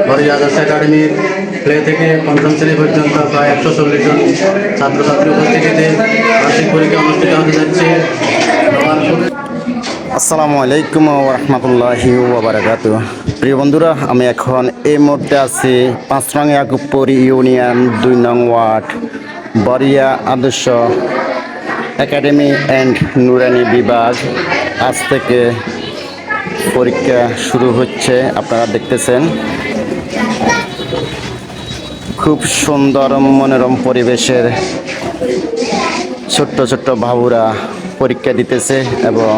বরিয়া আদর্শ একাডেমির প্লে থেকে পঞ্চম শ্রেণী পর্যন্ত প্রায় 140 জন ছাত্রছাত্রী উপস্থিতিতে বার্ষিক পরীক্ষা অনুষ্ঠিত হতে যাচ্ছে। আসসালামু আলাইকুম ওয়া রাহমাতুল্লাহি ওয়া বারাকাতুহু। প্রিয় বন্ধুরা, আমি এখন এই মুহূর্তে আছি 5 নং ইয়াকুবপুর ইউনিয়ন 2 নং ওয়ার্ড বরিয়া আদর্শ একাডেমি অ্যান্ড নুরানি বিভাগ। আজ থেকে পরীক্ষা শুরু হচ্ছে, আপনারা দেখতেছেন। খুব সুন্দর মনোরম পরিবেশের ছোট্ট ছোট্ট বাবুরা পরীক্ষা দিতেছে এবং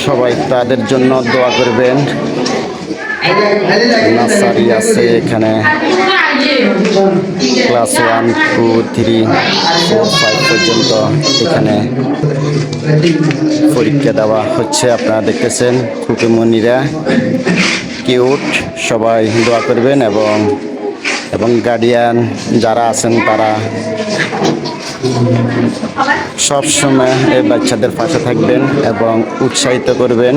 সবাই তাদের জন্য দোয়া করবেন। নার্সারি আছে এখানে, ক্লাস 1, 2, 3, 4, 5 পর্যন্ত এখানে পরীক্ষা দেওয়া হচ্ছে। আপনারা দেখতেছেন খুকুমনিরা কিউট, সবাই দোয়া করবেন এবং গার্ডিয়ান যারা আছেন তারা সব সময় এই বাচ্চাদের পাশে থাকবেন এবং উৎসাহিত করবেন।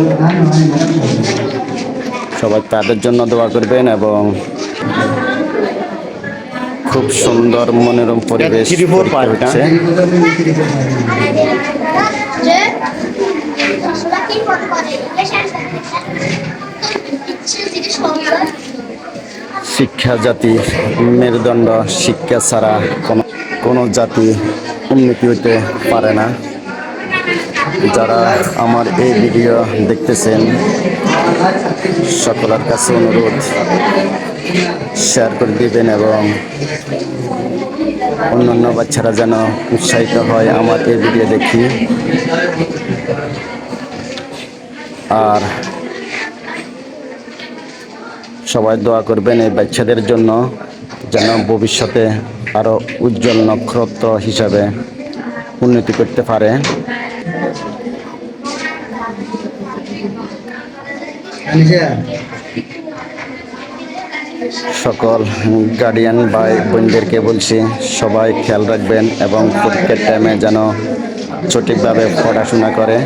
সবাই তাদের জন্য দোয়া করবেন এবং খুব সুন্দর মনোরম পরিবেশ হচ্ছে। শিক্ষা জাতি মেরুদণ্ড, শিক্ষা ছাড়া কোনো জাতি উন্নতি হতে পারে না। যারা আমার এই ভিডিও দেখতেছেন সকলের কাছে অনুরোধ শেয়ার করে দিবেন এবং অন্যান্য বাচ্চারা যেন উৎসাহিত হয় আমার এই ভিডিও দেখি। আর সবাই দোয়া করবেন এই বাচ্চাদের জন্য, যেন ভবিষ্যতে আরো উজ্জ্বল নক্ষত্র হিসাবে উন্নতি করতে পারে। সকল গার্ডিয়ান ভাই বোনদেরকে বলছি সবাই খেয়াল রাখবেন এবং পরীক্ষার টাইমে যেন সঠিকভাবে পড়াশোনা করে।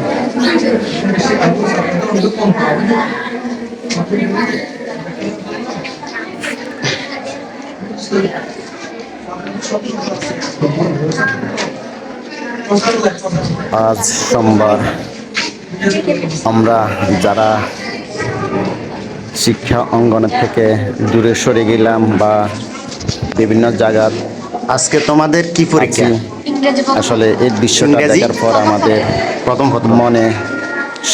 আজ সোমবার, আমরা যারা শিক্ষা অঙ্গনের থেকে দূরে সরে গেলাম বা বিভিন্ন জায়গা, আজকে তোমাদের কি পরীক্ষা? আসলে এই দৃশ্যটা দেখার পর আমাদের প্রথম মনে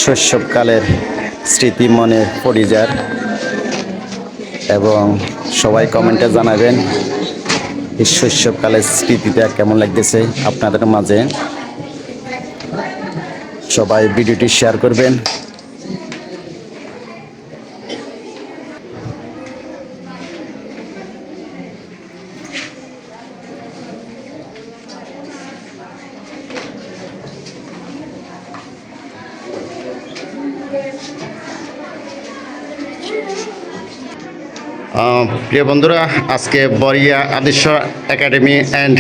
শৈশবকালের স্মৃতি মনে পড়ে যায় এবং সবাই কমেন্টে জানাবেন এই শৈশবকালের স্মৃতিটা কেমন লাগতেছে আপনাদের মাঝে। সবাই ভিডিওটি শেয়ার করবেন। প্রিয় বন্ধুরা, আজকে বরিয়া আদর্শ একাডেমি অ্যান্ড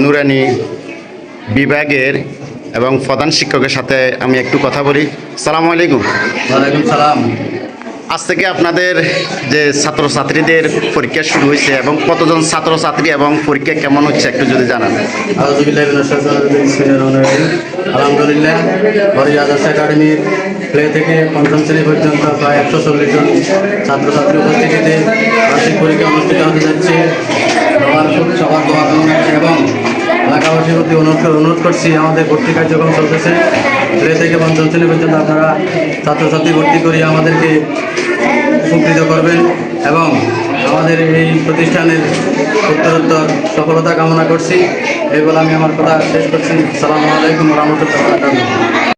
নুরানি বিভাগের এবং প্রধান শিক্ষকের সাথে আমি একটু কথা বলি। সালামু আলাইকুম। ওয়ালাইকুম সালাম। আজ থেকে আপনাদের যে ছাত্রছাত্রীদের পরীক্ষা শুরু হয়েছে এবং কতজন ছাত্রছাত্রী এবং পরীক্ষা কেমন হচ্ছে একটু যদি জানান। আলহামদুলিল্লাহ, বরিয়া আদর্শ একাডেমির প্লে থেকে পঞ্চম শ্রেণী পর্যন্ত প্রায় 140 জন ছাত্রছাত্রী উপস্থিতিতে বার্ষিক পরীক্ষা অনুষ্ঠিত হতে যাচ্ছে। সবার দোয়া এবং এলাকাবাসীর প্রতি অনুরোধ করছি, আমাদের ভর্তি কার্যক্রম চলতেছে। প্লে থেকে পঞ্চম শ্রেণী পর্যন্ত আপনারা ছাত্রছাত্রী ভর্তি করিয়ে আমাদেরকে উপকৃত করবেন এবং আমাদের এই প্রতিষ্ঠানের উত্তরোত্তর সফলতা কামনা করছি। এই বলে আমি আমার কথা শেষ করছি। আসসালামু আলাইকুম ওয়া রাহমাতুল্লাহি ওয়া বারাকাতুহু।